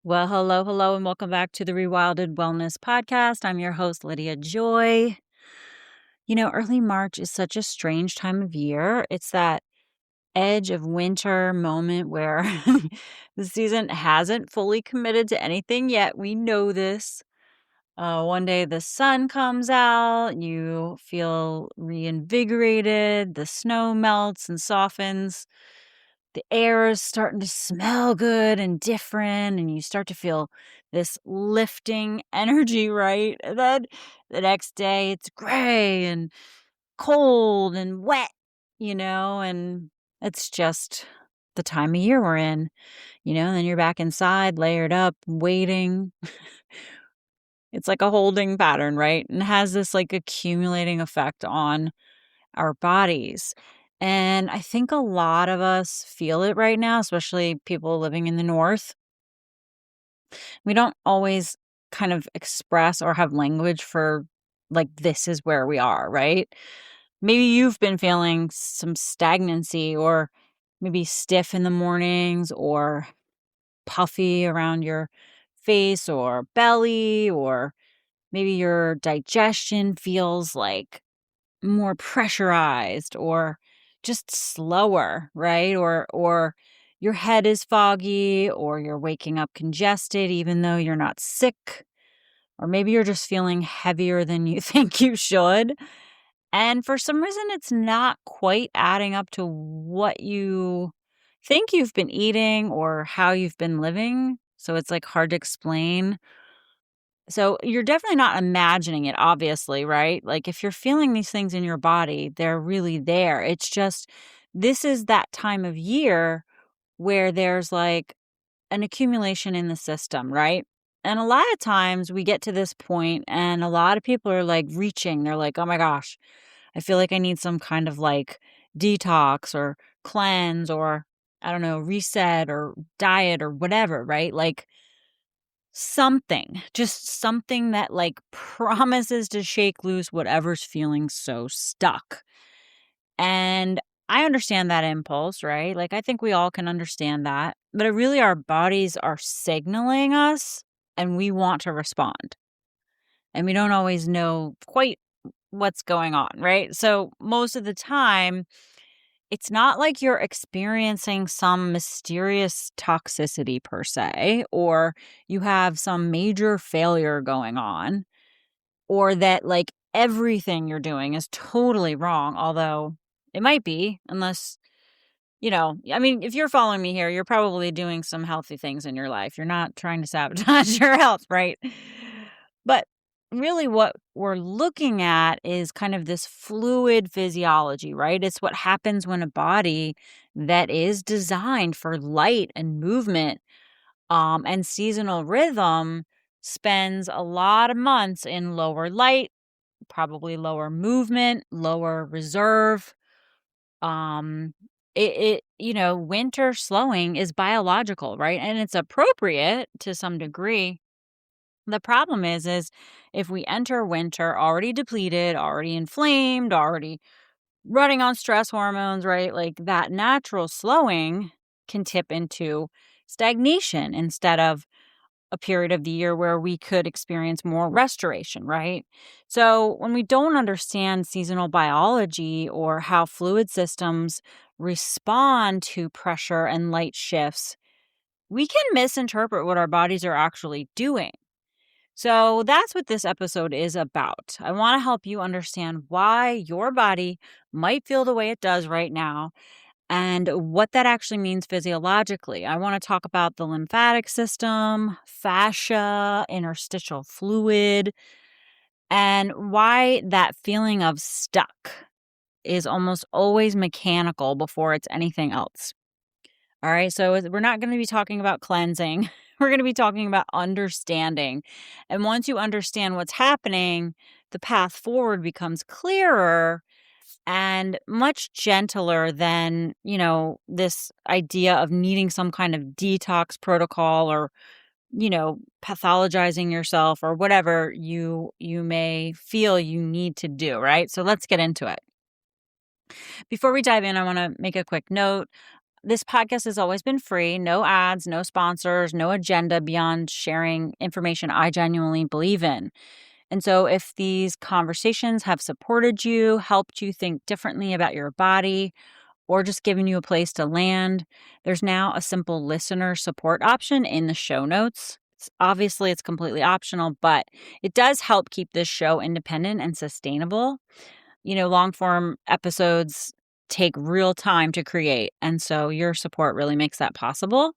Well, hello, hello, and welcome back to the Rewilded Wellness Podcast. I'm your host, Lydia Joy. Early March is such a strange time of year. It's that edge of winter moment where the season hasn't fully committed to anything yet. We know this. One day the sun comes out, you feel reinvigorated, the snow melts and softens. The air is starting to smell good and different, and you start to feel this lifting energy, right? And then the next day it's gray and cold and wet, and it's just the time of year we're in, and then you're back inside, layered up, waiting. It's like a holding pattern, right? And it has this like accumulating effect on our bodies. And I think a lot of us feel it right now, especially people living in the North. We don't always kind of express or have language for like, this is where we are, right? Maybe you've been feeling some stagnancy or maybe stiff in the mornings or puffy around your face or belly, or maybe your digestion feels like more pressurized or just slower, right? Or your head is foggy, or you're waking up congested even though you're not sick, or maybe you're just feeling heavier than you think you should. And for some reason it's not quite adding up to what you think you've been eating or how you've been living. So it's like hard to explain. So you're definitely not imagining it, obviously, right? Like if you're feeling these things in your body, they're really there. It's just this is that time of year where there's like an accumulation in the system, right? And a lot of times we get to this point and a lot of people are like reaching. They're like, oh my gosh, I feel like I need some kind of like detox or cleanse or I don't know, reset or diet or whatever, right? Like something, just something that like promises to shake loose whatever's feeling so stuck. And I understand that impulse, right? Like I think we all can understand that. But really our bodies are signaling us and we want to respond. And we don't always know quite what's going on, right? So most of the time it's not like you're experiencing some mysterious toxicity per se, or you have some major failure going on, or that like everything you're doing is totally wrong, although it might be, unless, I mean, if you're following me here, you're probably doing some healthy things in your life. You're not trying to sabotage your health, right? But really, what we're looking at is kind of this fluid physiology, right? It's what happens when a body that is designed for light and movement and seasonal rhythm spends a lot of months in lower light, probably lower movement, lower reserve. Um, winter slowing is biological, right? And it's appropriate to some degree. The problem is if we enter winter already depleted, already inflamed, already running on stress hormones, right? Like that natural slowing can tip into stagnation instead of a period of the year where we could experience more restoration, right? So when we don't understand seasonal biology or how fluid systems respond to pressure and light shifts, we can misinterpret what our bodies are actually doing. So that's what this episode is about. I want to help you understand why your body might feel the way it does right now and what that actually means physiologically. I want to talk about the lymphatic system, fascia, interstitial fluid, and why that feeling of stuck is almost always mechanical before it's anything else. All right, so we're not going to be talking about cleansing. We're going to be talking about understanding. And once you understand what's happening, the path forward becomes clearer and much gentler than, this idea of needing some kind of detox protocol or, pathologizing yourself or whatever you may feel you need to do, right? So let's get into it. Before we dive in, I want to make a quick note. This podcast has always been free, no ads, no sponsors, no agenda beyond sharing information I genuinely believe in. And so if these conversations have supported you, helped you think differently about your body, or just given you a place to land, there's now a simple listener support option in the show notes. Obviously, it's completely optional, but it does help keep this show independent and sustainable. Long form episodes take real time to create. And so your support really makes that possible.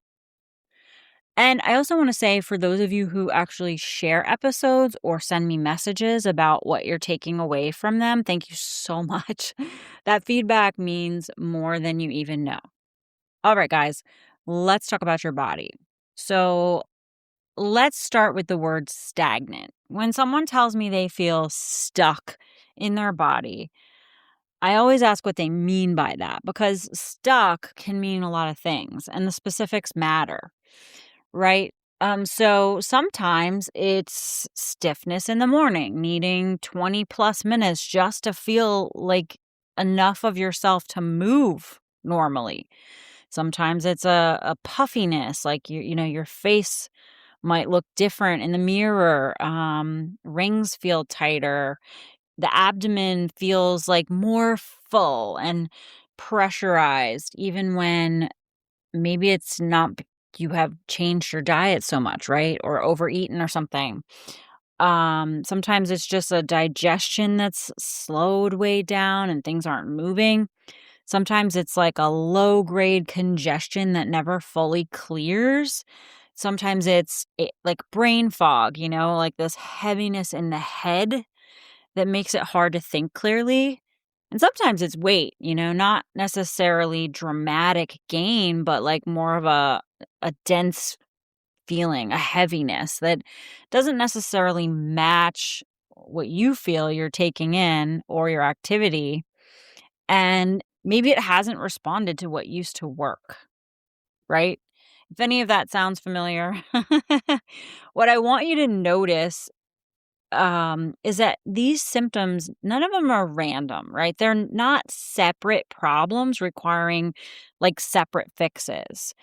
And I also want to say, for those of you who actually share episodes or send me messages about what you're taking away from them, thank you so much. That feedback means more than you even know. All right, guys, let's talk about your body. So let's start with the word stagnant. When someone tells me they feel stuck in their body, I always ask what they mean by that, because stuck can mean a lot of things and the specifics matter, right? So sometimes it's stiffness in the morning, needing 20 plus minutes just to feel like enough of yourself to move normally. Sometimes it's a puffiness, like your face might look different in the mirror. Rings feel tighter. The abdomen feels like more full and pressurized, even when maybe it's not you have changed your diet so much, right? Or overeaten or something. Sometimes it's just a digestion that's slowed way down and things aren't moving. Sometimes it's like a low grade congestion that never fully clears. Sometimes it's like brain fog, like this heaviness in the head that makes it hard to think clearly. And sometimes it's weight, not necessarily dramatic gain, but like more of a dense feeling, a heaviness that doesn't necessarily match what you feel you're taking in or your activity. And maybe it hasn't responded to what used to work, right? If any of that sounds familiar, what I want you to notice is that these symptoms, none of them are random, right? They're not separate problems requiring like separate fixes.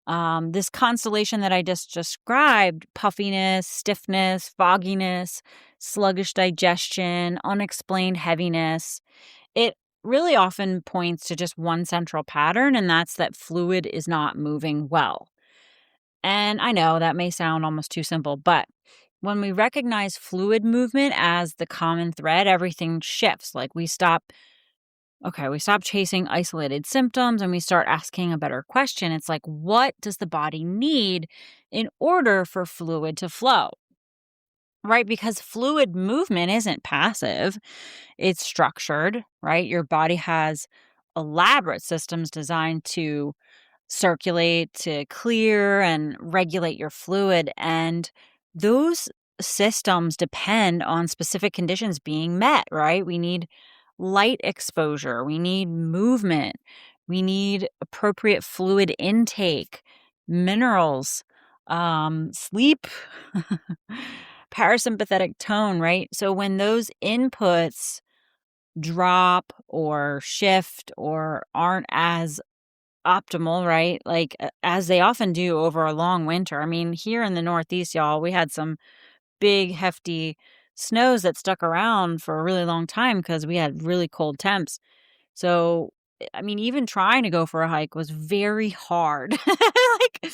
This constellation that I just described, puffiness, stiffness, fogginess, sluggish digestion, unexplained heaviness, it really often points to just one central pattern, and that's that fluid is not moving well. And I know that may sound almost too simple, but when we recognize fluid movement as the common thread, everything shifts. Like we stop chasing isolated symptoms and we start asking a better question. It's like, what does the body need in order for fluid to flow? Right? Because fluid movement isn't passive, it's structured, right? Your body has elaborate systems designed to circulate, to clear and regulate your fluid. And those systems depend on specific conditions being met, right? We need light exposure, we need movement, we need appropriate fluid intake, minerals, sleep, parasympathetic tone, right? So when those inputs drop or shift or aren't as optimal, right? Like as they often do over a long winter. I mean, here in the Northeast, y'all, we had some big, hefty snows that stuck around for a really long time because we had really cold temps. So, I mean, even trying to go for a hike was very hard. Like,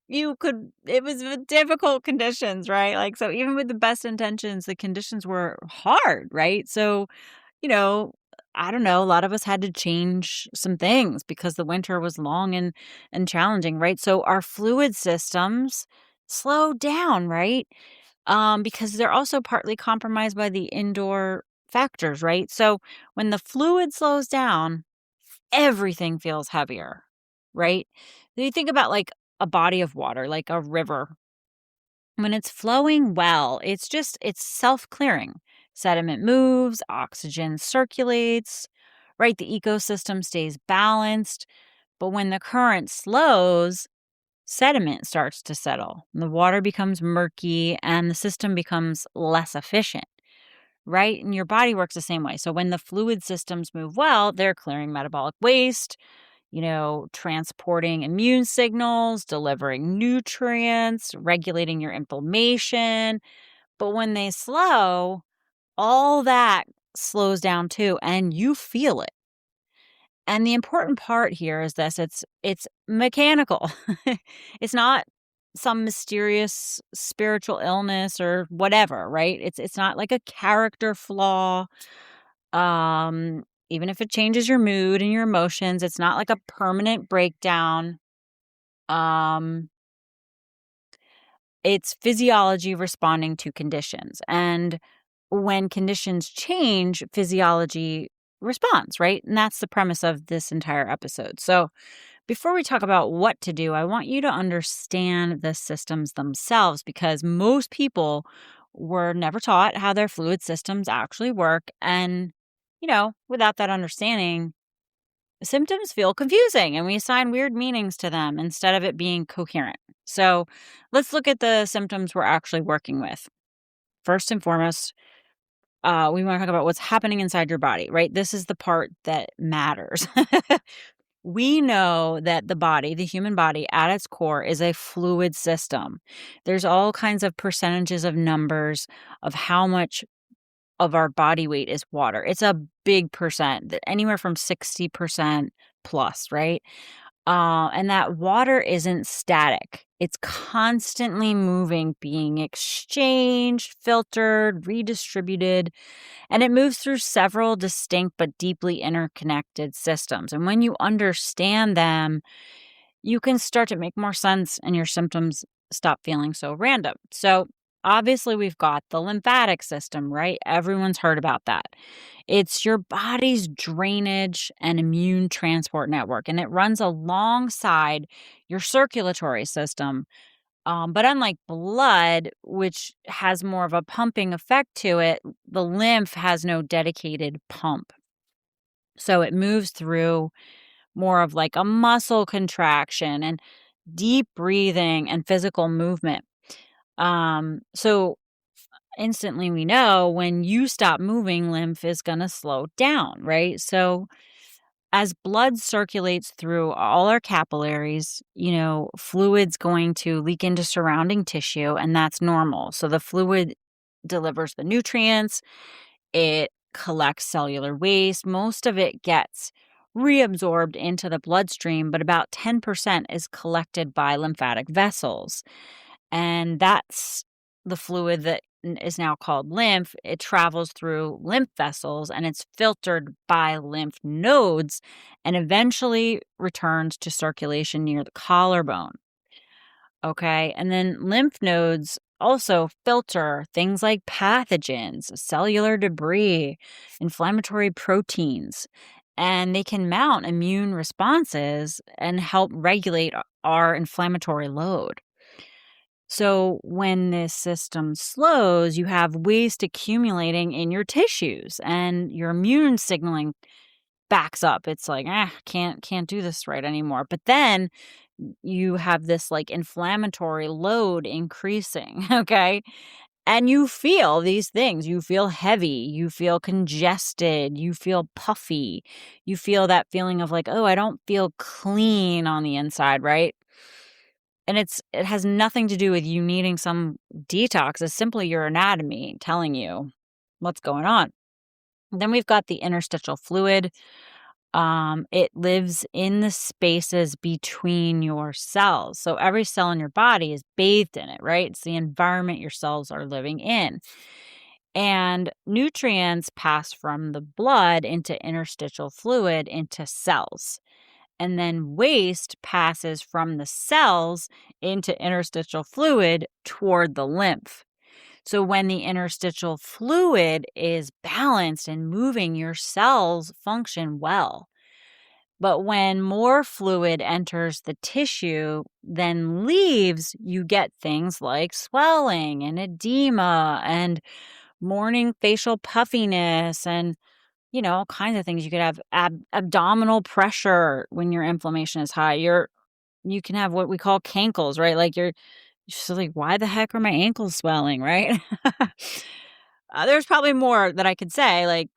it was difficult conditions, right? Like, so even with the best intentions, the conditions were hard, right? So, you know, I don't know, a lot of us had to change some things because the winter was long and challenging, right? So our fluid systems slow down, right? Because they're also partly compromised by the indoor factors, right? So when the fluid slows down, everything feels heavier, right? So you think about like a body of water, like a river. When it's flowing well, it's self-clearing. Sediment moves, oxygen circulates, right? The ecosystem stays balanced. But when the current slows, sediment starts to settle. The water becomes murky and the system becomes less efficient, right? And your body works the same way. So when the fluid systems move well, they're clearing metabolic waste, transporting immune signals, delivering nutrients, regulating your inflammation. But when they slow, all that slows down too, and you feel it. And the important part here is this, it's mechanical. It's not some mysterious spiritual illness or whatever, right? It's not like a character flaw. Even if it changes your mood and your emotions, it's not like a permanent breakdown. Um, it's physiology responding to conditions. And when conditions change, physiology responds, right? And that's the premise of this entire episode. So, before we talk about what to do, I want you to understand the systems themselves because most people were never taught how their fluid systems actually work. And, without that understanding, symptoms feel confusing and we assign weird meanings to them instead of it being coherent. So, let's look at the symptoms we're actually working with. First and foremost, we want to talk about what's happening inside your body, right? This is the part that matters. We know that the human body at its core is a fluid system. There's all kinds of percentages of numbers of how much of our body weight is water. It's a big percent, anywhere from 60% plus, right? And that water isn't static. It's constantly moving, being exchanged, filtered, redistributed, and it moves through several distinct but deeply interconnected systems. And when you understand them, you can start to make more sense and your symptoms stop feeling so random. So, obviously, we've got the lymphatic system, right? Everyone's heard about that. It's your body's drainage and immune transport network, and it runs alongside your circulatory system. But unlike blood, which has more of a pumping effect to it, the lymph has no dedicated pump. So it moves through more of like a muscle contraction and deep breathing and physical movement. So instantly we know when you stop moving, lymph is going to slow down, right? So as blood circulates through all our capillaries, fluid's going to leak into surrounding tissue, and that's normal. So the fluid delivers the nutrients, it collects cellular waste. Most of it gets reabsorbed into the bloodstream, but about 10% is collected by lymphatic vessels. And that's the fluid that is now called lymph. It travels through lymph vessels and it's filtered by lymph nodes and eventually returns to circulation near the collarbone. Okay. And then lymph nodes also filter things like pathogens, cellular debris, inflammatory proteins, and they can mount immune responses and help regulate our inflammatory load. So when this system slows, you have waste accumulating in your tissues and your immune signaling backs up. It's like, can't do this right anymore. But then you have this like inflammatory load increasing, okay? And you feel these things. You feel heavy, you feel congested, you feel puffy. You feel that feeling of like, oh, I don't feel clean on the inside, right? And it has nothing to do with you needing some detox. It's simply your anatomy telling you what's going on. Then we've got the interstitial fluid. It lives in the spaces between your cells. So every cell in your body is bathed in it, right? It's the environment your cells are living in. And nutrients pass from the blood into interstitial fluid into cells. And then waste passes from the cells into interstitial fluid toward the lymph. So when the interstitial fluid is balanced and moving, your cells function well. But when more fluid enters the tissue than leaves, you get things like swelling and edema and morning facial puffiness and all kinds of things. You could have abdominal pressure when your inflammation is high. You can have what we call cankles, right? Like you're just like, why the heck are my ankles swelling, right? There's probably more that I could say, like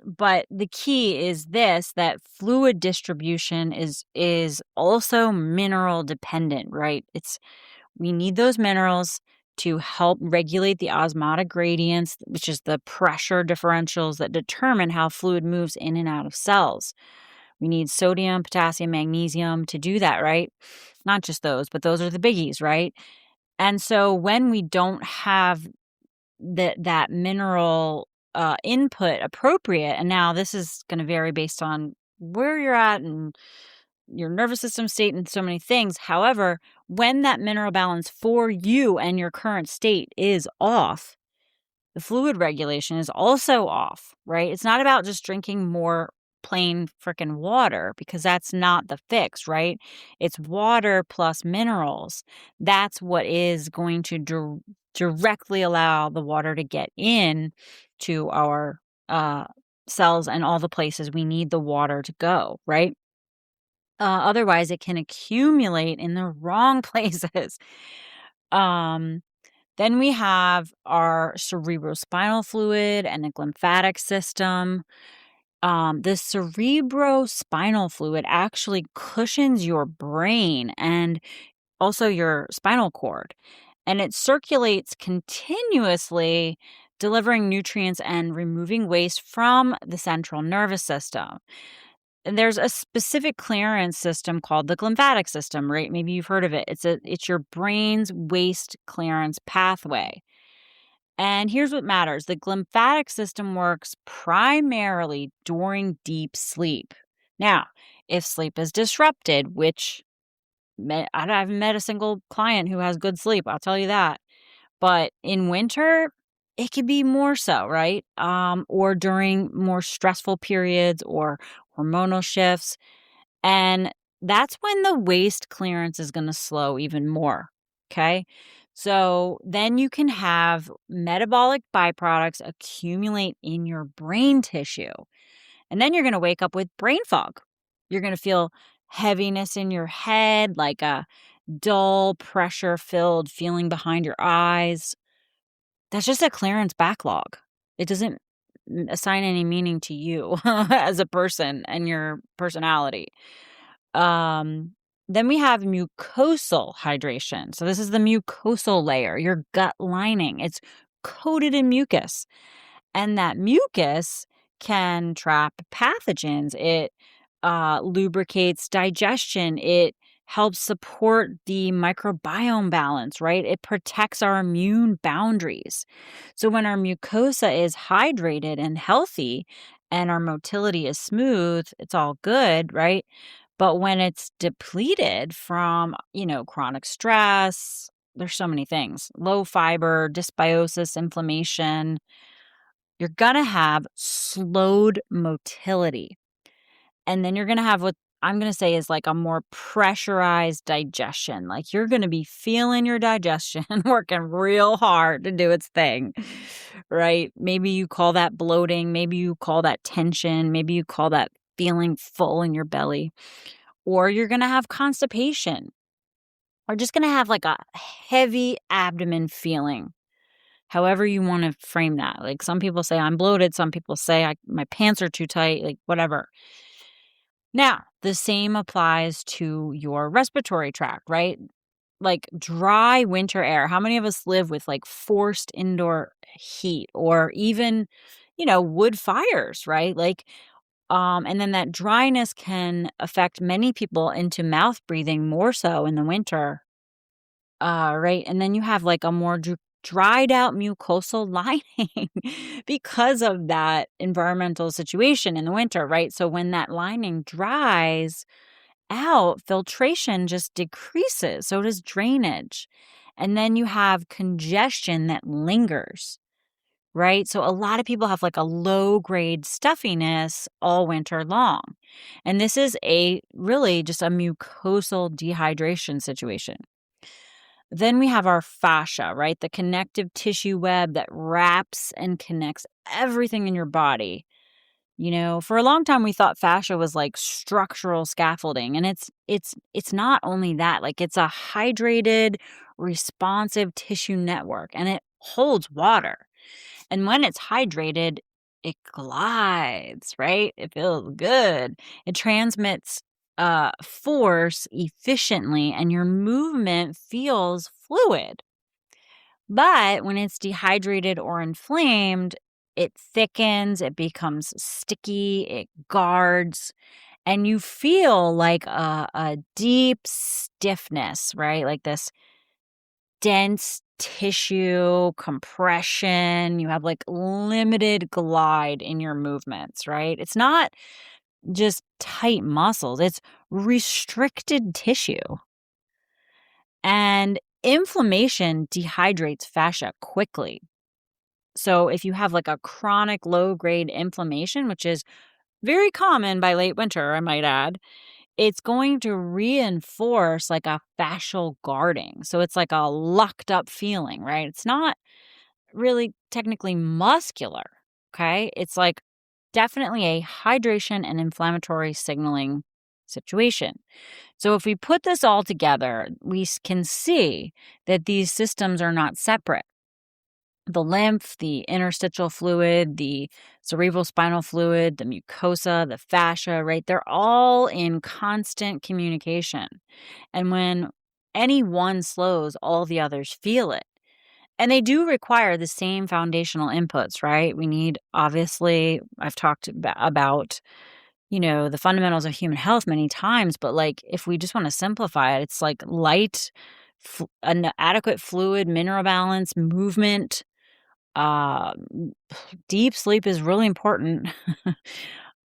But the key is this, that fluid distribution is also mineral dependent, right? We need those minerals to help regulate the osmotic gradients, which is the pressure differentials that determine how fluid moves in and out of cells. We need sodium, potassium, magnesium to do that, right? Not just those, but those are the biggies, right? And so when we don't have that mineral input appropriate, and now this is going to vary based on where you're at and your nervous system state and so many things. However, when that mineral balance for you and your current state is off, the fluid regulation is also off, right? It's not about just drinking more plain freaking water, because that's not the fix, right? It's water plus minerals. That's what is going to directly allow the water to get in to our cells and all the places we need the water to go, right? Otherwise, it can accumulate in the wrong places. Um, then we have our cerebrospinal fluid and the glymphatic system. The cerebrospinal fluid actually cushions your brain and also your spinal cord, and it circulates continuously, delivering nutrients and removing waste from the central nervous system. And there's a specific clearance system called the glymphatic system, right? Maybe you've heard of it. It's your brain's waste clearance pathway. And here's what matters. The glymphatic system works primarily during deep sleep. Now, if sleep is disrupted, which I haven't met a single client who has good sleep, I'll tell you that. But in winter, it could be more so, right? Or during more stressful periods or hormonal shifts. And that's when the waste clearance is going to slow even more. Okay. So then you can have metabolic byproducts accumulate in your brain tissue. And then you're going to wake up with brain fog. You're going to feel heaviness in your head, like a dull, pressure filled feeling behind your eyes. That's just a clearance backlog. It doesn't assign any meaning to you as a person and your personality. Then we have mucosal hydration. So this is the mucosal layer, your gut lining. It's coated in mucus. And that mucus can trap pathogens. It lubricates digestion. It helps support the microbiome balance, right? It protects our immune boundaries. So when our mucosa is hydrated and healthy and our motility is smooth, it's all good, right? But when it's depleted from, chronic stress, there's so many things, low fiber, dysbiosis, inflammation, you're going to have slowed motility. And then you're going to have what I'm going to say is like a more pressurized digestion. Like you're going to be feeling your digestion working real hard to do its thing, right? Maybe you call that bloating. Maybe you call that tension. Maybe you call that feeling full in your belly. Or you're going to have constipation. Or just going to have like a heavy abdomen feeling. However you want to frame that. Like some people say I'm bloated. Some people say my pants are too tight, like whatever. Now, the same applies to your respiratory tract, right? Like dry winter air. How many of us live with like forced indoor heat or even, wood fires, right? And then that dryness can affect many people into mouth breathing more so in the winter. Right. And then you have like a more dried out mucosal lining because of that environmental situation in the winter, right? So when that lining dries out, filtration just decreases. So does drainage. And then you have congestion that lingers, right? So a lot of people have like a low grade stuffiness all winter long. And this is really just a mucosal dehydration situation. Then we have our fascia, right? The connective tissue web that wraps and connects everything in your body. For a long time we thought fascia was like structural scaffolding, and it's not only that, like it's a hydrated, responsive tissue network, and it holds water. And when it's hydrated, it glides, right? It feels good. It transmits force efficiently, and your movement feels fluid. But when it's dehydrated or inflamed, it thickens, it becomes sticky, it guards, and you feel like a deep stiffness, right? Like this dense tissue compression. You have like limited glide in your movements, right? It's not just tight muscles, it's restricted tissue. And inflammation dehydrates fascia quickly. So if you have like a chronic low grade inflammation, which is very common by late winter, I might add, it's going to reinforce like a fascial guarding. So it's like a locked up feeling, right? It's not really technically muscular. Okay. It's like definitely a hydration and inflammatory signaling situation. So if we put this all together, we can see that these systems are not separate. The lymph, the interstitial fluid, the cerebrospinal fluid, the mucosa, the fascia, right? They're all in constant communication. And when any one slows, all the others feel it. And they do require the same foundational inputs, right? We need, obviously, I've talked about, the fundamentals of human health many times, but like if we just want to simplify it, it's like light, an adequate fluid, mineral balance, movement, uh, deep sleep is really important.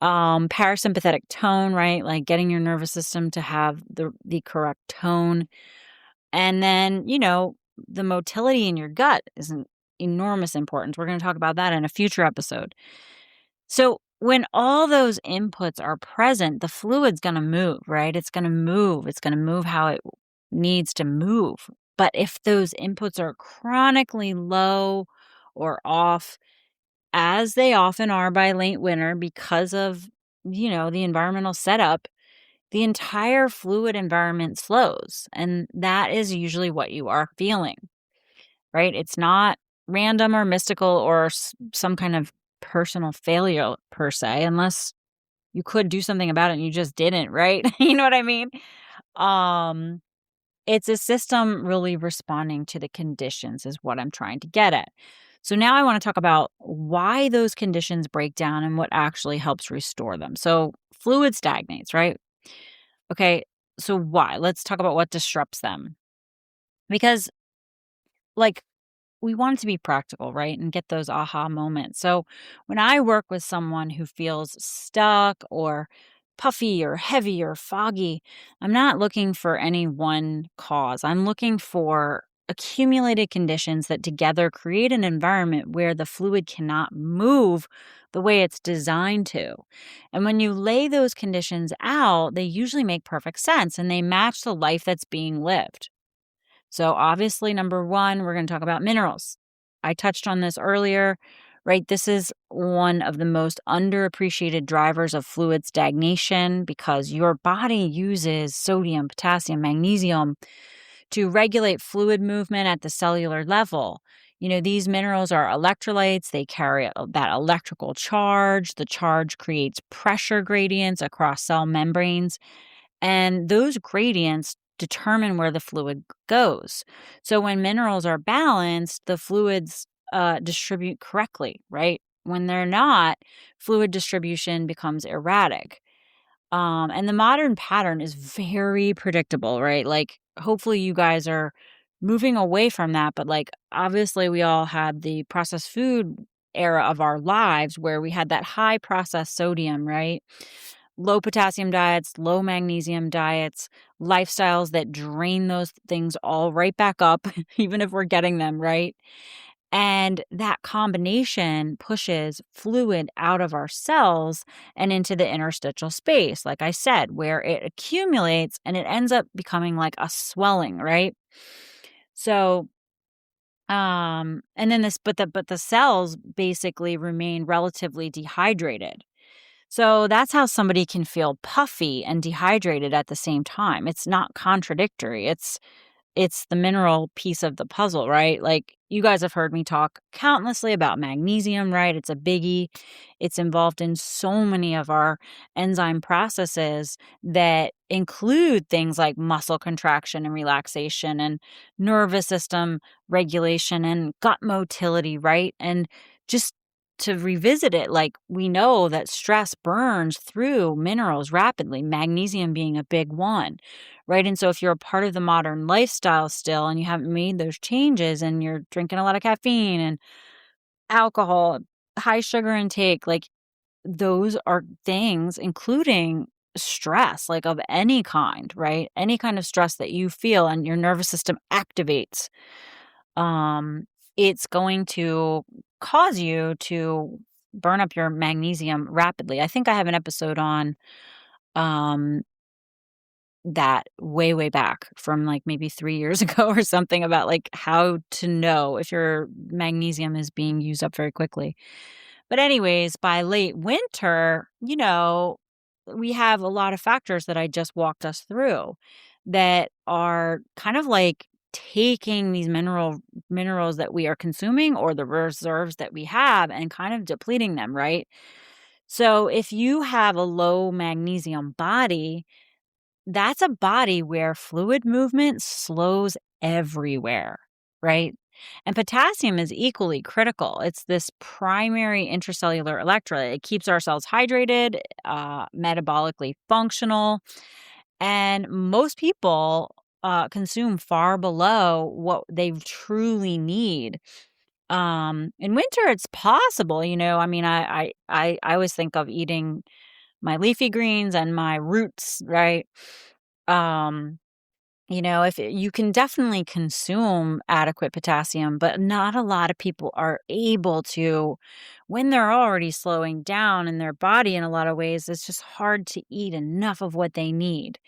Parasympathetic tone, right? Like getting your nervous system to have the correct tone. And then, the motility in your gut is an enormous importance. We're going to talk about that in a future episode. So when all those inputs are present, the fluid's going to move, right? It's going to move. It's going to move how it needs to move. But if those inputs are chronically low or off, as they often are by late winter because of, the environmental setup, the entire fluid environment slows. And that is usually what you are feeling, right? It's not random or mystical or some kind of personal failure per se, unless you could do something about it and you just didn't, right? You know what I mean? Um, it's a system really responding to the conditions is what I'm trying to get at. So now I want to talk about why those conditions break down and what actually helps restore them. So fluid stagnates, right? Okay, so why? Let's talk about what disrupts them. Because like we want it to be practical, right? And get those aha moments. So when I work with someone who feels stuck or puffy or heavy or foggy, I'm not looking for any one cause. I'm looking for accumulated conditions that together create an environment where the fluid cannot move the way it's designed to. And when you lay those conditions out, they usually make perfect sense and they match the life that's being lived. So, obviously, number one, we're going to talk about minerals. I touched on this earlier, right? This is one of the most underappreciated drivers of fluid stagnation because your body uses sodium, potassium, magnesium to regulate fluid movement at the cellular level. These minerals are electrolytes. They carry that electrical charge. The charge creates pressure gradients across cell membranes. And those gradients determine where the fluid goes. So when minerals are balanced, the fluids distribute correctly, right? When they're not, fluid distribution becomes erratic. And the modern pattern is very predictable, right? Like, hopefully, you guys are moving away from that. But, like, obviously, we all had the processed food era of our lives where we had that high processed sodium, right? Low potassium diets, low magnesium diets, lifestyles that drain those things all right back up, even if we're getting them, right? And that combination pushes fluid out of our cells and into the interstitial space, like I said, where it accumulates and it ends up becoming like a swelling, right? So, and then but the cells basically remain relatively dehydrated. So that's how somebody can feel puffy and dehydrated at the same time. It's not contradictory. It's it's the mineral piece of the puzzle, right? Like, you guys have heard me talk countlessly about magnesium, right? It's a biggie. It's involved in so many of our enzyme processes that include things like muscle contraction and relaxation and nervous system regulation and gut motility, right? And just to revisit it, like, we know that stress burns through minerals rapidly, magnesium being a big one, right? And so if you're a part of the modern lifestyle still and you haven't made those changes and you're drinking a lot of caffeine and alcohol, high sugar intake, like, those are things, including stress, like, of any kind, right? Any kind of stress that you feel and your nervous system activates, um, it's going to cause you to burn up your magnesium rapidly. I think I have an episode on um that way back from, like, maybe 3 years ago or something about, like, how to know if your magnesium is being used up very quickly. But anyways, by late winter, we have a lot of factors that I just walked us through that are kind of like taking these minerals that we are consuming or the reserves that we have and kind of depleting them, right? So if you have a low magnesium body, that's a body where fluid movement slows everywhere, right? And potassium is equally critical. It's this primary intracellular electrolyte. It keeps our cells hydrated, metabolically functional, and most people consume far below what they truly need. In winter, it's possible, I mean, I always think of eating my leafy greens and my roots, right? Um, if you can definitely consume adequate potassium, but not a lot of people are able to when they're already slowing down in their body in a lot of ways. It's just hard to eat enough of what they need,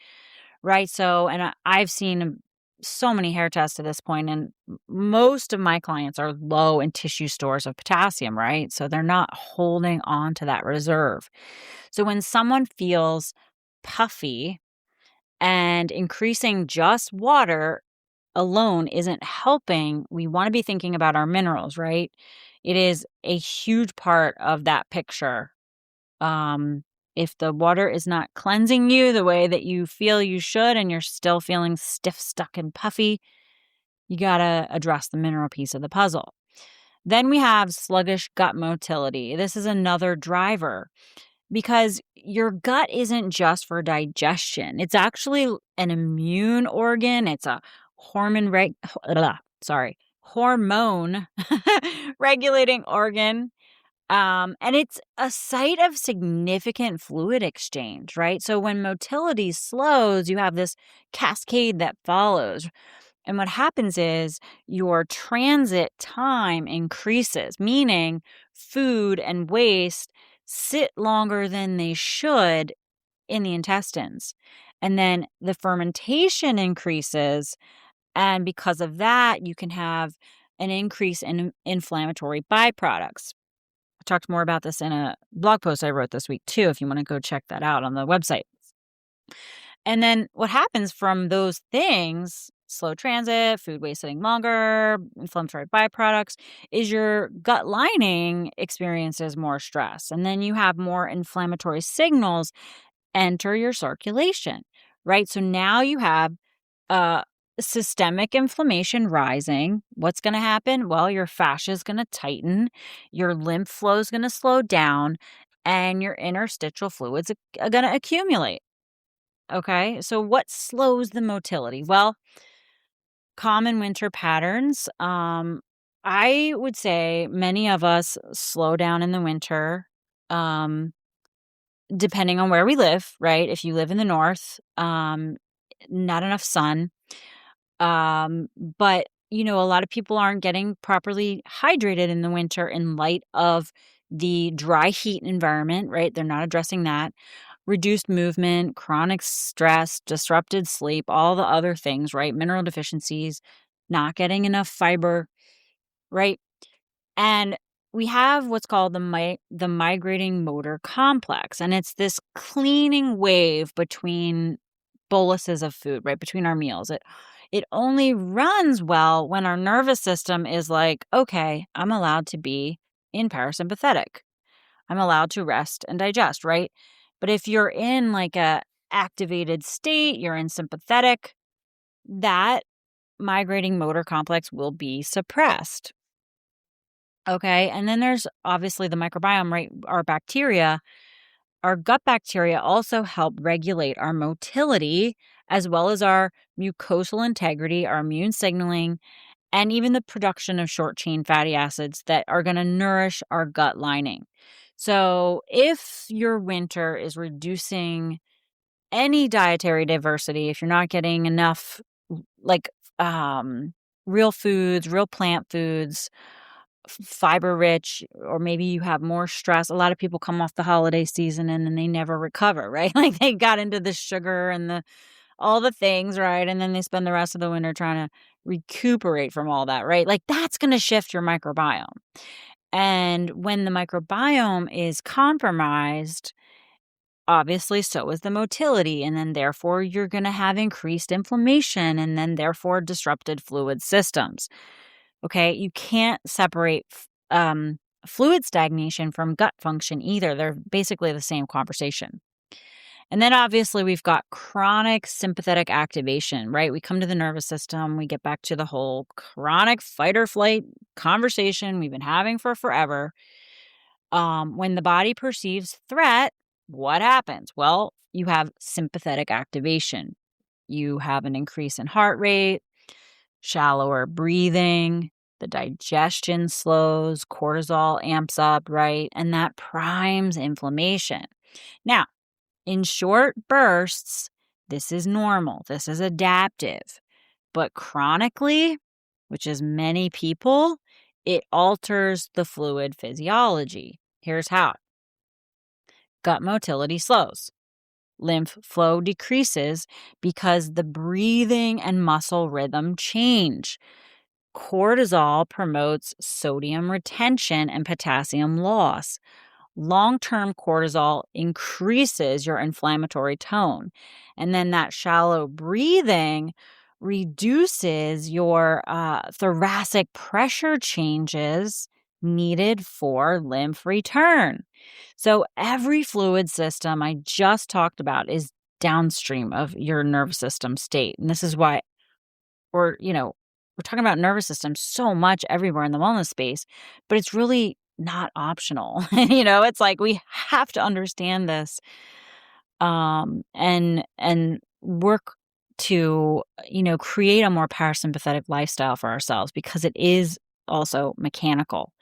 right? So, and I've seen so many hair tests to this point, and most of my clients are low in tissue stores of potassium, right? So they're not holding on to that reserve. So when someone feels puffy, and increasing just water alone isn't helping, we want to be thinking about our minerals, right? It is a huge part of that picture. Um, if the water is not cleansing you the way that you feel you should, and you're still feeling stiff, stuck, and puffy, you got to address the mineral piece of the puzzle. Then we have sluggish gut motility. This is another driver because your gut isn't just for digestion. It's actually an immune organ. It's a hormone regulating organ. And it's a site of significant fluid exchange, right? So when motility slows, you have this cascade that follows. And what happens is your transit time increases, meaning food and waste sit longer than they should in the intestines. And then the fermentation increases. And because of that, you can have an increase in inflammatory byproducts. I talked more about this in a blog post I wrote this week, too, if you want to go check that out on the website. And then what happens from those things, slow transit, food waste sitting longer, inflammatory byproducts, is your gut lining experiences more stress. And then you have more inflammatory signals enter your circulation, right? So now you have systemic inflammation rising. What's going to happen? Well, your fascia is going to tighten, your lymph flow is going to slow down, and your interstitial fluids are going to accumulate. Okay, so what slows the motility? Well, common winter patterns. I would say many of us slow down in the winter, depending on where we live, right? If you live in the north, not enough sun. But, a lot of people aren't getting properly hydrated in the winter in light of the dry heat environment, right? They're not addressing that. Reduced movement, chronic stress, disrupted sleep, all the other things, right? Mineral deficiencies, not getting enough fiber, right? And we have what's called the migrating motor complex, and it's this cleaning wave between boluses of food, right? Between our meals. It only runs well when our nervous system is like, okay, I'm allowed to be in parasympathetic. I'm allowed to rest and digest, right? But if you're in like a activated state, you're in sympathetic, that migrating motor complex will be suppressed. Okay. And then there's obviously the microbiome, right? Our bacteria, our gut bacteria also help regulate our motility as well as our mucosal integrity, our immune signaling, and even the production of short chain fatty acids that are going to nourish our gut lining. So, if your winter is reducing any dietary diversity, if you're not getting enough like um, real foods, real plant foods, fiber rich, or maybe you have more stress. A lot of people come off the holiday season and then they never recover, right? Like they got into the sugar and the all the things, right? And then they spend the rest of the winter trying to recuperate from all that, right? Like that's going to shift your microbiome. And when the microbiome is compromised, obviously so is the motility. And then therefore you're going to have increased inflammation and then therefore disrupted fluid systems. Okay. You can't separate fluid stagnation from gut function either. They're basically the same conversation. And then obviously we've got chronic sympathetic activation, right? We come to the nervous system, we get back to the whole chronic fight or flight conversation we've been having for forever. When the body perceives threat, what happens? Well, you have sympathetic activation. You have an increase in heart rate, shallower breathing, the digestion slows, cortisol amps up, right? And that primes inflammation. Now, in short bursts, this is normal. This is adaptive. But chronically, which is many people, it alters the fluid physiology. Here's how. Gut motility slows. Lymph flow decreases because the breathing and muscle rhythm change. Cortisol promotes sodium retention and potassium loss. Long-term cortisol increases your inflammatory tone. And then that shallow breathing reduces your thoracic pressure changes needed for lymph return. So every fluid system I just talked about is downstream of your nervous system state. And this is why we're talking about nervous system so much everywhere in the wellness space, but it's really not optional. It's like we have to understand this and work to create a more parasympathetic lifestyle for ourselves because it is also mechanical,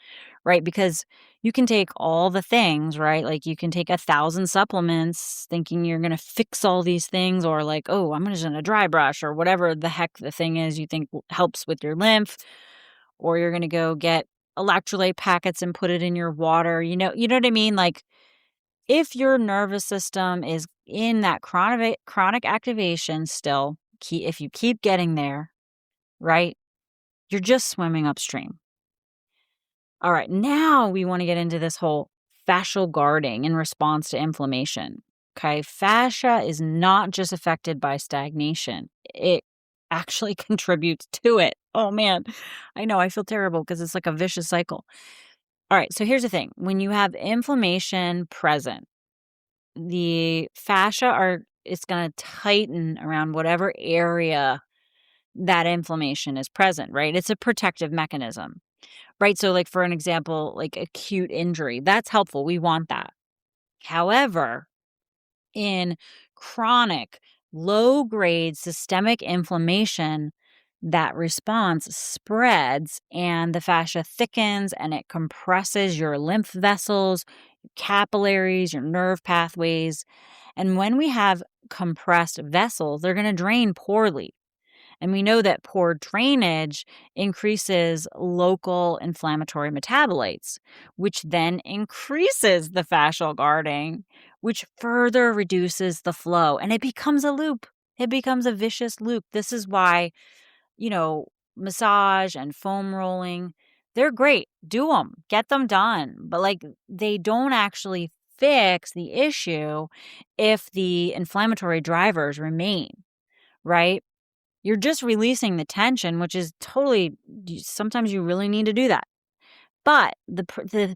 right? Because you can take all the things, right? Like you can take 1,000 supplements thinking you're going to fix all these things, or like, oh, I'm just going to dry brush or whatever the heck the thing is you think helps with your lymph, or you're going to go get electrolyte packets and put it in your water. You know what I mean? Like if your nervous system is in that chronic activation still, if you keep getting there, right? You're just swimming upstream. All right, now we want to get into this whole fascial guarding in response to inflammation. Okay, fascia is not just affected by stagnation, it actually contributes to it. Oh man, I know, I feel terrible because it's like a vicious cycle. All right, so here's the thing. When you have inflammation present, the fascia it's going to tighten around whatever area that inflammation is present, right? It's a protective mechanism. Right? So like for an example, like acute injury, that's helpful. We want that. However, in chronic, low-grade systemic inflammation, that response spreads and the fascia thickens and it compresses your lymph vessels, capillaries, your nerve pathways. And when we have compressed vessels, they're going to drain poorly. And we know that poor drainage increases local inflammatory metabolites, which then increases the fascial guarding, which further reduces the flow. And it becomes a loop. It becomes a vicious loop. This is why, massage and foam rolling, they're great. Do them. Get them done. But like they don't actually fix the issue if the inflammatory drivers remain, right? You're just releasing the tension, which is totally, sometimes you really need to do that. But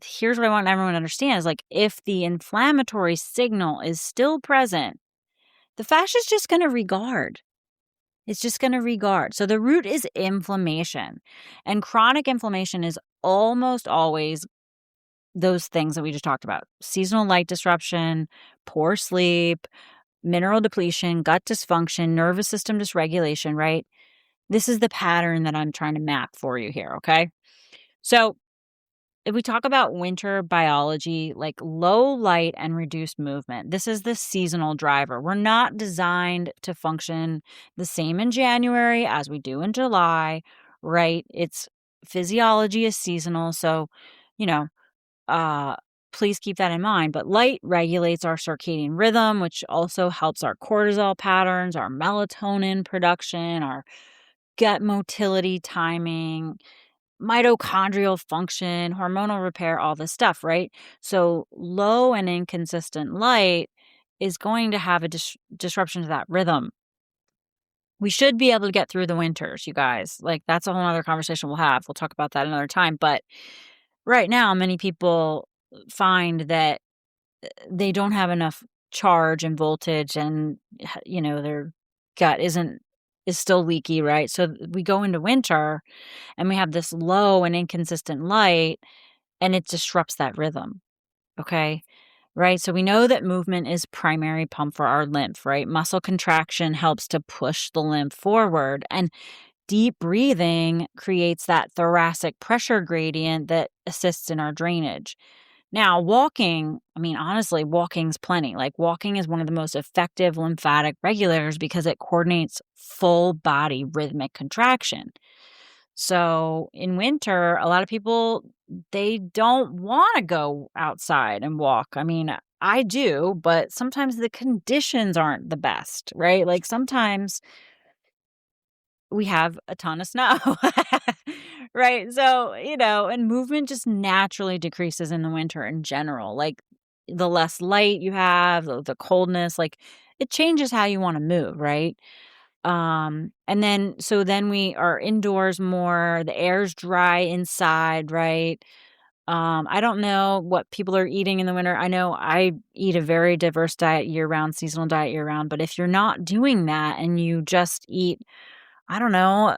here's what I want everyone to understand is like, if the inflammatory signal is still present, the fascia is just going to regard. It's just going to regard. So the root is inflammation, and chronic inflammation is almost always those things that we just talked about: seasonal light disruption, poor sleep, mineral depletion, gut dysfunction, nervous system dysregulation, right? This is the pattern that I'm trying to map for you here, okay? So if we talk about winter biology, like low light and reduced movement, this is the seasonal driver. We're not designed to function the same in January as we do in July, right? It's physiology is seasonal. So, you know, uh, please keep that in mind. But light regulates our circadian rhythm, which also helps our cortisol patterns, our melatonin production, our gut motility timing, mitochondrial function, hormonal repair, all this stuff, right? So low and inconsistent light is going to have a disruption to that rhythm. We should be able to get through the winters, you guys. Like, that's a whole other conversation we'll have. We'll talk about that another time. But right now, many people find that they don't have enough charge and voltage, and their gut is still leaky, right? So we go into winter and we have this low and inconsistent light, and it disrupts that rhythm. Okay. Right. So we know that movement is primary pump for our lymph, right? Muscle contraction helps to push the lymph forward, and deep breathing creates that thoracic pressure gradient that assists in our drainage. Now, walking, I mean, honestly, walking's plenty. Like, walking is one of the most effective lymphatic regulators because it coordinates full body rhythmic contraction. So in winter, a lot of people, they don't want to go outside and walk. I mean, I do, but sometimes the conditions aren't the best, right? Like, sometimes we have a ton of snow, right? So, and movement just naturally decreases in the winter in general. Like, the less light you have, the coldness, like, it changes how you want to move, right? And then we are indoors more, the air's dry inside, right? I don't know what people are eating in the winter. I know I eat a very diverse diet year round, seasonal diet year round, but if you're not doing that and you just eat, I don't know,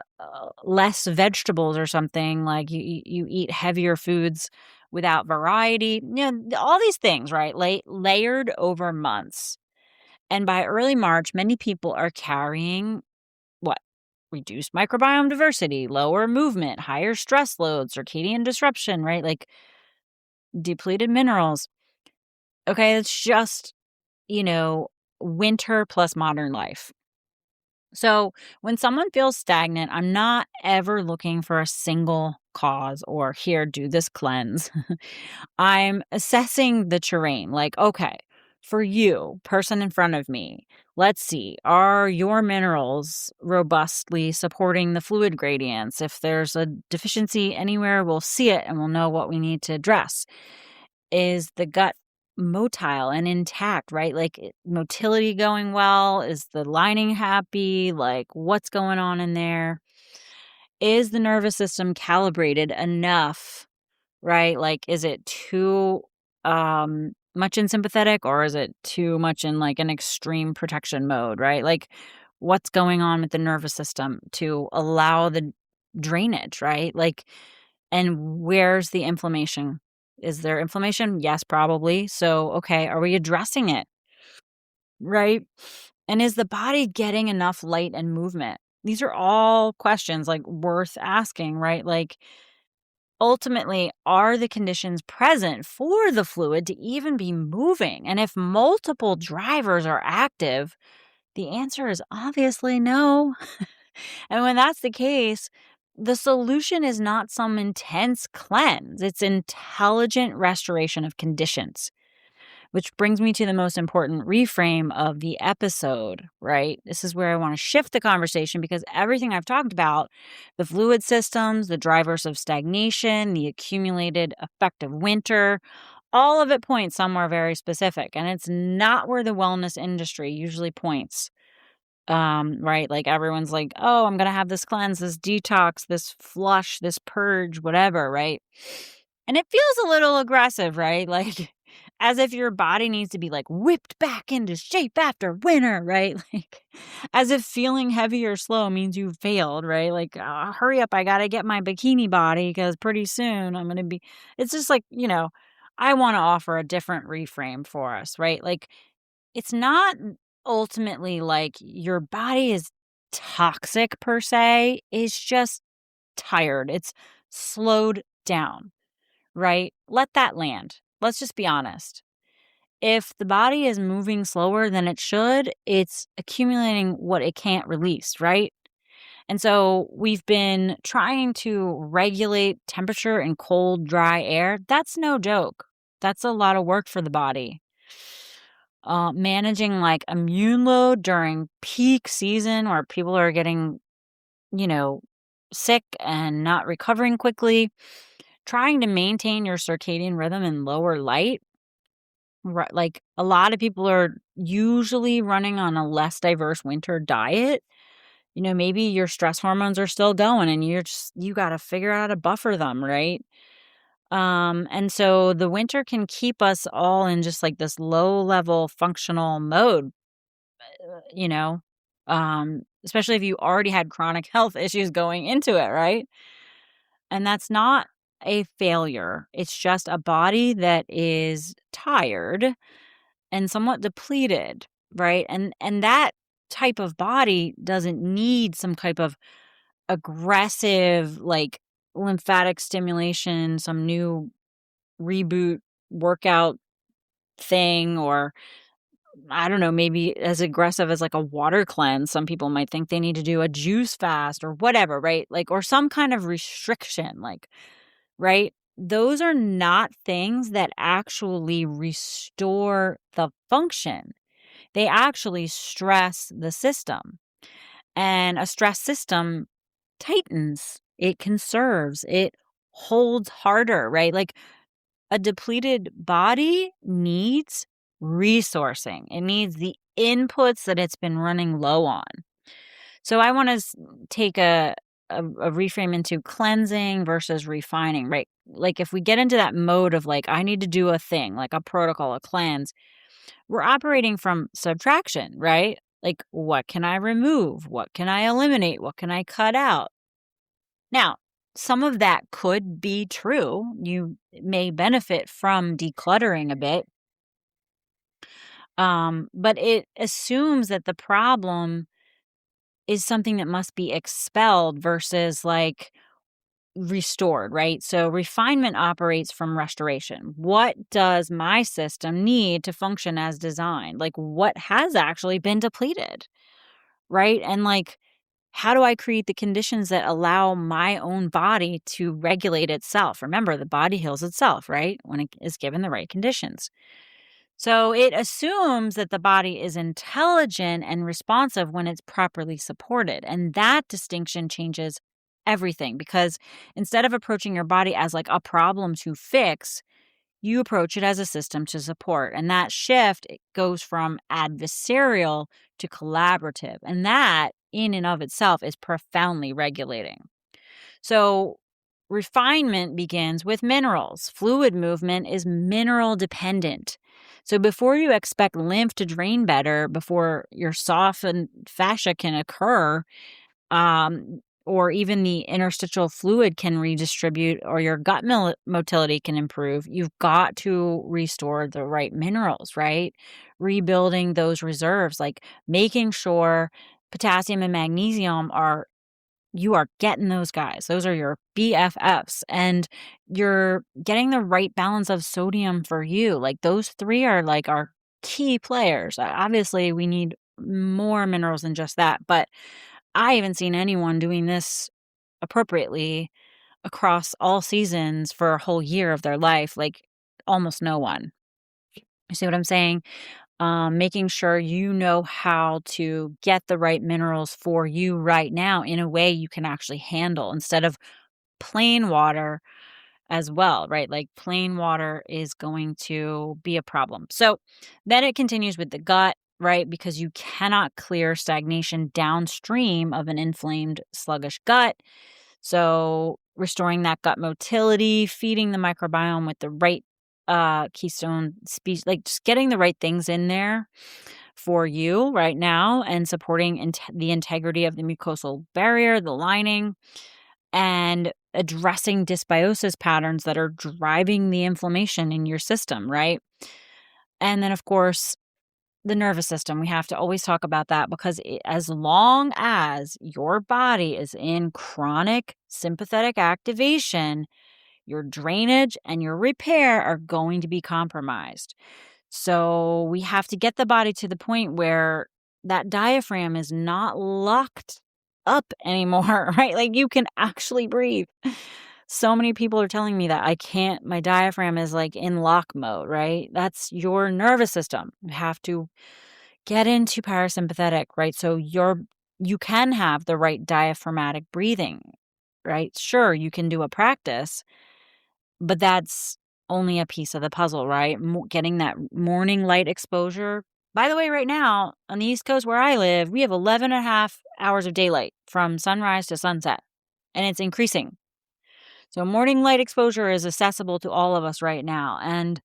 less vegetables or something, like you eat heavier foods without variety, all these things, right? Layered over months. And by early March, many people are carrying what? Reduced microbiome diversity, lower movement, higher stress loads, circadian disruption, right? Like, depleted minerals. Okay, it's just, winter plus modern life. So when someone feels stagnant, I'm not ever looking for a single cause or here, do this cleanse. I'm assessing the terrain. Like, okay, for you, person in front of me, let's see, are your minerals robustly supporting the fluid gradients? If there's a deficiency anywhere, we'll see it and we'll know what we need to address. Is the gut motile and intact, right? Like, motility going well? Is the lining happy? Like, what's going on in there? Is the nervous system calibrated enough, right? Like, is it too much in sympathetic, or is it too much in like an extreme protection mode, right? Like, what's going on with the nervous system to allow the drainage, right? Like, and where's the inflammation? Is there inflammation? Yes, probably. So, okay, are we addressing it? Right? And is the body getting enough light and movement? These are all questions like worth asking, right? Like, ultimately, are the conditions present for the fluid to even be moving? And if multiple drivers are active, the answer is obviously no. And when that's the case, the solution is not some intense cleanse. It's intelligent restoration of conditions, which brings me to the most important reframe of the episode, right? This is where I want to shift the conversation, because everything I've talked about, the fluid systems, the drivers of stagnation, the accumulated effect of winter, all of it points somewhere very specific. And it's not where the wellness industry usually points. Right? Like everyone's like, "Oh, I'm gonna have this cleanse, this detox, this flush, this purge, whatever," right? And it feels a little aggressive, right? Like as if your body needs to be like whipped back into shape after winter, right? Like as if feeling heavy or slow means you failed, right? Like, hurry up, I gotta get my bikini body because pretty soon I'm gonna be. It's just like, I want to offer a different reframe for us, right? Like it's not ultimately like your body is toxic per se. It's just tired. It's slowed down, right? Let that land. Let's just be honest. If the body is moving slower than it should, it's accumulating what it can't release, right? And so we've been trying to regulate temperature in cold, dry air. That's no joke. That's a lot of work for the body. Managing like immune load during peak season where people are getting, you know, sick and not recovering quickly. Trying to maintain your circadian rhythm in lower light. Right, like a lot of people are usually running on a less diverse winter diet. Maybe your stress hormones are still going and you got to figure out how to buffer them, right? And so the winter can keep us all in just like this low level functional mode, you know, especially if you already had chronic health issues going into it, right? And that's not a failure. It's just a body that is tired and somewhat depleted, right? And that type of body doesn't need some type of aggressive like lymphatic stimulation, some new reboot workout thing, or I don't know, maybe as aggressive as like a water cleanse. Some people might think they need to do a juice fast or whatever, right? Like, or some kind of restriction, like, right? Those are not things that actually restore the function. They actually stress the system. And a stress system tightens, it conserves, it holds harder, right? Like a depleted body needs resourcing, it needs the inputs that it's been running low on. So I want to take a reframe into cleansing versus refining, right? Like if we get into that mode of like, I need to do a thing, like a protocol, a cleanse, we're operating from subtraction, right? Like, what can I remove? What can I eliminate? What can I cut out? Now, some of that could be true. You may benefit from decluttering a bit. But it assumes that the problem is something that must be expelled versus like restored, right? So refinement operates from restoration. What does my system need to function as designed? Like what has actually been depleted, right? And like, how do I create the conditions that allow my own body to regulate itself? Remember, the body heals itself, right? When it is given the right conditions. So it assumes that the body is intelligent and responsive when it's properly supported. And that distinction changes everything because instead of approaching your body as like a problem to fix, you approach it as a system to support. And that shift, it goes from adversarial to collaborative. And that in and of itself is profoundly regulating. So refinement begins with minerals. Fluid movement is mineral dependent. So before you expect lymph to drain better, before your softened fascia can occur, or even the interstitial fluid can redistribute, or your gut motility can improve, you've got to restore the right minerals, right? Rebuilding those reserves, like making sure potassium and magnesium you are getting those guys. Those are your BFFs. And you're getting the right balance of sodium for you. Like those three are like our key players. Obviously, we need more minerals than just that. But I haven't seen anyone doing this appropriately across all seasons for a whole year of their life. Like almost no one. You see what I'm saying? Making sure you know how to get the right minerals for you right now in a way you can actually handle instead of plain water as well, right? Like plain water is going to be a problem. So then it continues with the gut. right? Because you cannot clear stagnation downstream of an inflamed, sluggish gut. So restoring that gut motility, feeding the microbiome with the right keystone species, like just getting the right things in there for you right now and supporting the integrity of the mucosal barrier, the lining, and addressing dysbiosis patterns that are driving the inflammation in your system, right? And then, of course, the nervous system. We have to always talk about that because as long as your body is in chronic sympathetic activation, your drainage and your repair are going to be compromised. So we have to get the body to the point where that diaphragm is not locked up anymore, right? Like you can actually breathe. So many people are telling me that I can't, my diaphragm is like in lock mode, right? That's your nervous system. You have to get into parasympathetic, right? So you can have the right diaphragmatic breathing, right? Sure, you can do a practice, but that's only a piece of the puzzle, right? Getting that morning light exposure. By the way, right now on the East Coast where I live, we have 11 and a half hours of daylight from sunrise to sunset, and it's increasing. So morning light exposure is accessible to all of us right now. And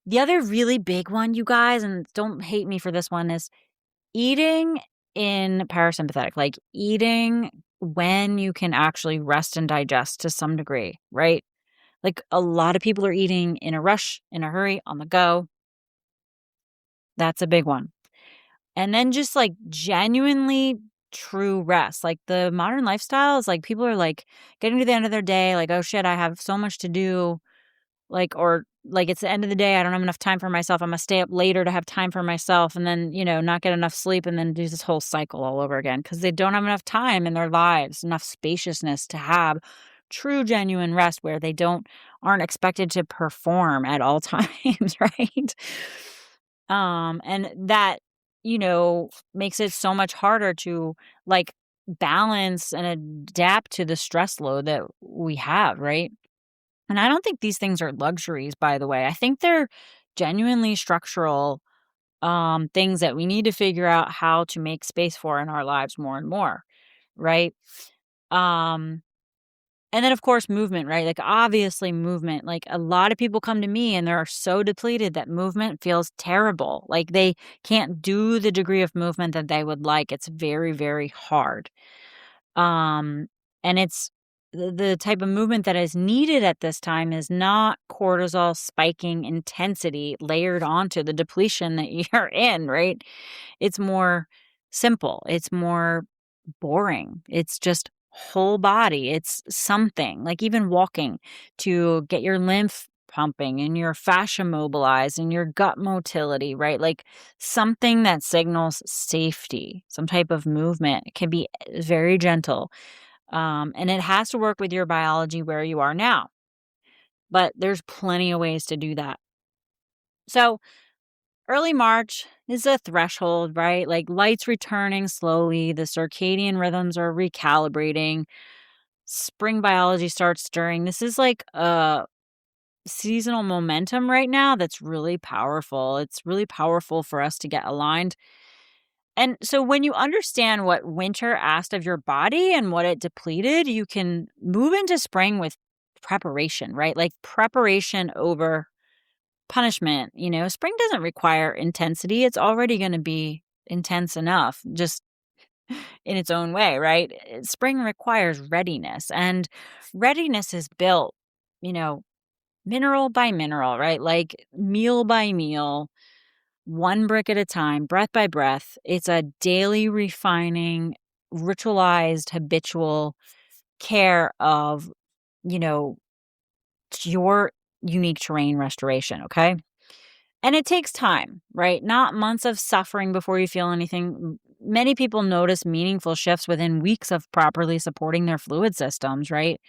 the other really big one, you guys, and don't hate me for this one, is eating in parasympathetic, like eating when you can actually rest and digest to some degree, right? Like a lot of people are eating in a rush, in a hurry, on the go. That's a big one. And then just like genuinely true rest. Like the modern lifestyle is like people are like getting to the end of their day, like, oh shit, I have so much to do. Like, or like it's the end of the day, I don't have enough time for myself. I'm gonna stay up later to have time for myself and then, not get enough sleep and then do this whole cycle all over again because they don't have enough time in their lives, enough spaciousness to have true genuine rest where they aren't expected to perform at all times, right? And that, makes it so much harder to like balance and adapt to the stress load that we have, right? And I don't think these things are luxuries, by the way. I think they're genuinely structural things that we need to figure out how to make space for in our lives more and more, right? Um, and then, of course, movement, right? Like, obviously, movement. Like, a lot of people come to me and they're so depleted that movement feels terrible. Like, they can't do the degree of movement that they would like. It's very, very hard. Um, and it's the type of movement that is needed at this time is not cortisol spiking intensity layered onto the depletion that you're in, right? It's more simple. It's more boring. It's just whole body. It's something like even walking to get your lymph pumping and your fascia mobilized and your gut motility, right? Like something that signals safety, some type of movement. It can be very gentle. And it has to work with your biology where you are now. But there's plenty of ways to do that. So early March is a threshold, right? Like light's returning slowly. The circadian rhythms are recalibrating. Spring biology starts stirring. This is like a seasonal momentum right now that's really powerful. It's really powerful for us to get aligned. And so when you understand what winter asked of your body and what it depleted, you can move into spring with preparation, right? Like preparation over punishment. Spring doesn't require intensity. It's already going to be intense enough just in its own way, right? Spring requires readiness, and readiness is built, mineral by mineral, right? Like meal by meal, one brick at a time, breath by breath. It's a daily refining, ritualized, habitual care of, you know, your unique terrain restoration, okay? And it takes time, right? Not months of suffering before you feel anything. Many people notice meaningful shifts within weeks of properly supporting their fluid systems, right?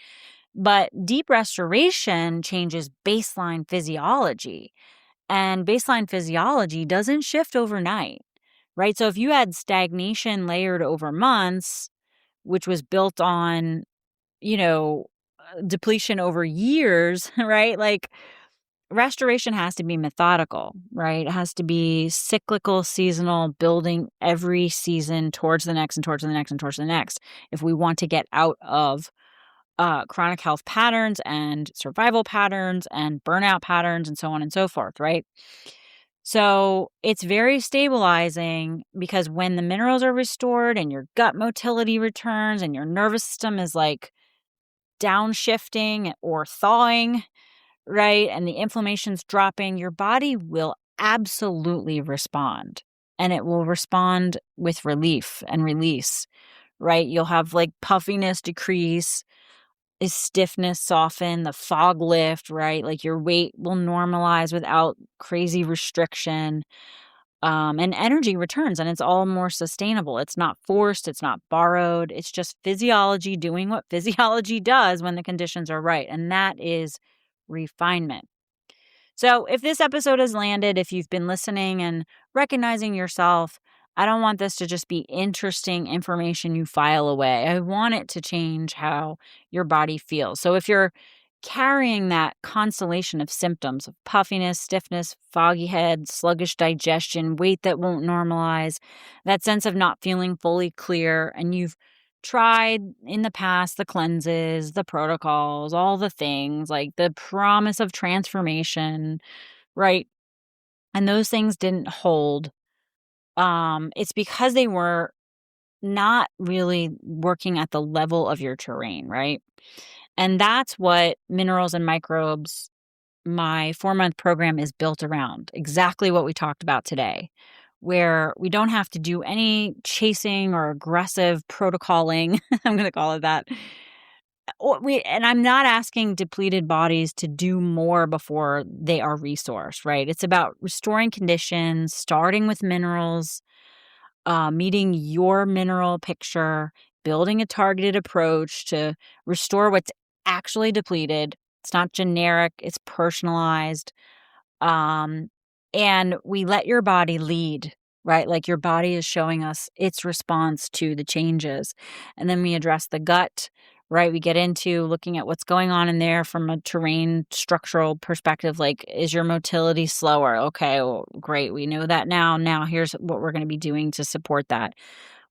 But deep restoration changes baseline physiology. And baseline physiology doesn't shift overnight, right? So if you had stagnation layered over months, which was built on, depletion over years, right? Like restoration has to be methodical, right? It has to be cyclical, seasonal, building every season towards the next and towards the next and towards the next. If we want to get out of chronic health patterns and survival patterns and burnout patterns and so on and so forth, right? So it's very stabilizing because when the minerals are restored and your gut motility returns and your nervous system is like downshifting or thawing, right? And the inflammation's dropping, your body will absolutely respond. And it will respond with relief and release, right? You'll have like puffiness decrease, is stiffness soften, the fog lift, right? Like your weight will normalize without crazy restriction. And energy returns and it's all more sustainable. It's not forced, it's not borrowed. It's just physiology doing what physiology does when the conditions are right. And that is refinement. So, if this episode has landed, if you've been listening and recognizing yourself, I don't want this to just be interesting information you file away. I want it to change how your body feels. So, if you're carrying that constellation of symptoms of puffiness, stiffness, foggy head, sluggish digestion, weight that won't normalize, that sense of not feeling fully clear, and you've tried in the past the cleanses, the protocols, all the things like the promise of transformation, right? And those things didn't hold. It's because they were not really working at the level of your terrain, right? And that's what minerals and microbes, my 4-month program is built around. Exactly what we talked about today, where we don't have to do any chasing or aggressive protocoling. I'm going to call it that. And I'm not asking depleted bodies to do more before they are resourced, right? It's about restoring conditions, starting with minerals, meeting your mineral picture, building a targeted approach to restore what's actually depleted. It's not generic, it's personalized. Um, and we let your body lead, right? Like your body is showing us its response to the changes. And then we address the gut, right? We get into looking at what's going on in there from a terrain structural perspective. Like, is your motility slower? Okay, well, great. We know that now. Now, here's what we're going to be doing to support that.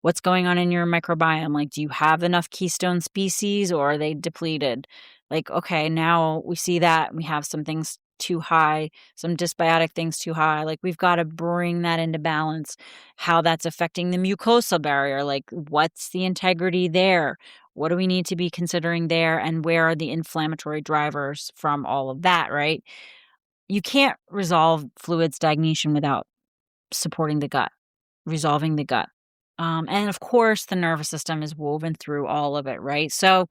What's going on in your microbiome? Like, do you have enough keystone species or are they depleted? Like, okay, now we see that we have some things too high, some dysbiotic things too high. Like, we've got to bring that into balance, how that's affecting the mucosal barrier. Like, what's the integrity there? What do we need to be considering there? And where are the inflammatory drivers from all of that, right? You can't resolve fluid stagnation without supporting the gut, resolving the gut. And of course, the nervous system is woven through all of it, right? So,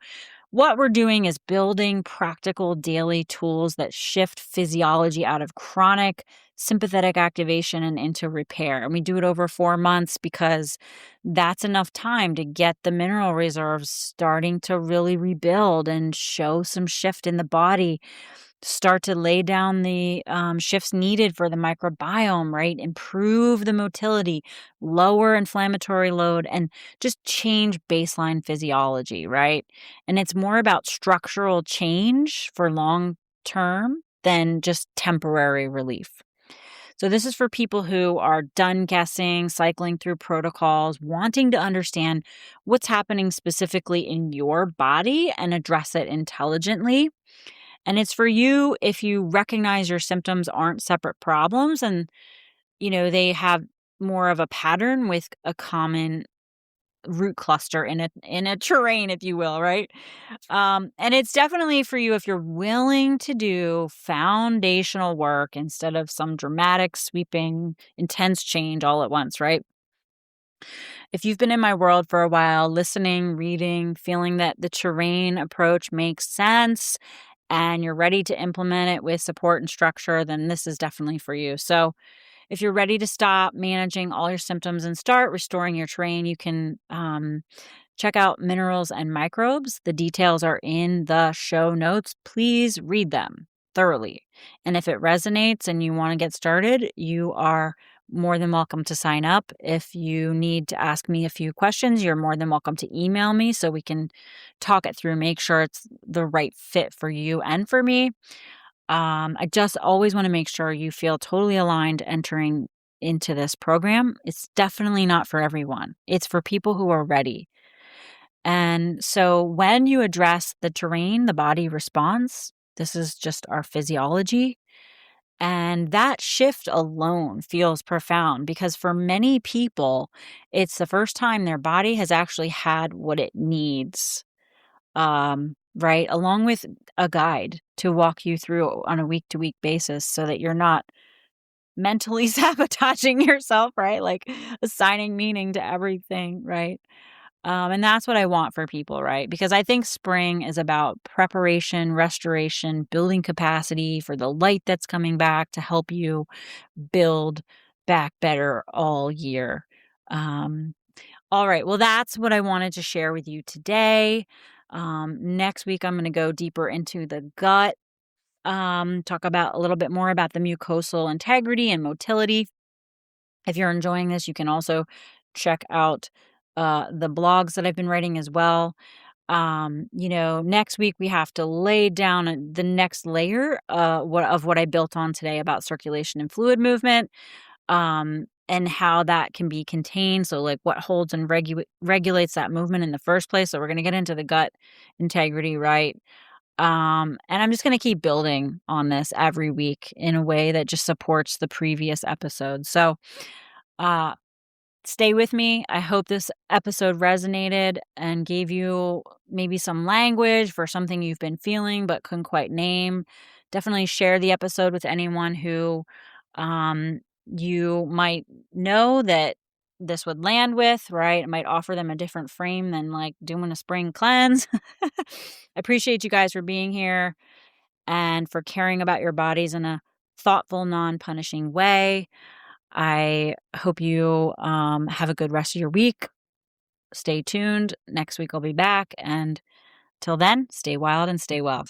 what we're doing is building practical daily tools that shift physiology out of chronic sympathetic activation and into repair. And we do it over 4 months because that's enough time to get the mineral reserves starting to really rebuild and show some shift in the body, start to lay down the shifts needed for the microbiome, right? Improve the motility, lower inflammatory load, and just change baseline physiology, right? And it's more about structural change for long term than just temporary relief. So this is for people who are done guessing, cycling through protocols, wanting to understand what's happening specifically in your body and address it intelligently. And it's for you if you recognize your symptoms aren't separate problems and, they have more of a pattern with a common root cluster in a terrain, if you will, right? And it's definitely for you if you're willing to do foundational work instead of some dramatic, sweeping, intense change all at once, right? If you've been in my world for a while, listening, reading, feeling that the terrain approach makes sense and you're ready to implement it with support and structure, then this is definitely for you. So, if you're ready to stop managing all your symptoms and start restoring your terrain, you can check out Minerals and Microbes. The details are in the show notes. Please read them thoroughly. And if it resonates and you want to get started, you are more than welcome to sign up. If you need to ask me a few questions, you're more than welcome to email me so we can talk it through, make sure it's the right fit for you and for me. I just always want to make sure you feel totally aligned entering into this program. It's definitely not for everyone. It's for people who are ready. And so when you address the terrain, the body responds. This is just our physiology. And that shift alone feels profound because for many people, it's the first time their body has actually had what it needs, right? Along with a guide to walk you through on a week to week basis so that you're not mentally sabotaging yourself, right? Like assigning meaning to everything, right? And that's what I want for people, right? Because I think spring is about preparation, restoration, building capacity for the light that's coming back to help you build back better all year. Um, all right. Well, that's what I wanted to share with you today. Next week, I'm going to go deeper into the gut, talk about a little bit more about the mucosal integrity and motility. If you're enjoying this, you can also check out the blogs that I've been writing as well. Next week we have to lay down the next layer of what I built on today about circulation and fluid movement, and how that can be contained. So, like, what holds and regulates that movement in the first place. So, we're going to get into the gut integrity, right? And I'm just going to keep building on this every week in a way that just supports the previous episode. So, uh, stay with me. I hope this episode resonated and gave you maybe some language for something you've been feeling but couldn't quite name. Definitely share the episode with anyone who you might know that this would land with, right? It might offer them a different frame than like doing a spring cleanse. I appreciate you guys for being here and for caring about your bodies in a thoughtful, non-punishing way. I hope you have a good rest of your week. Stay tuned. Next week I'll be back. And till then, stay wild and stay well.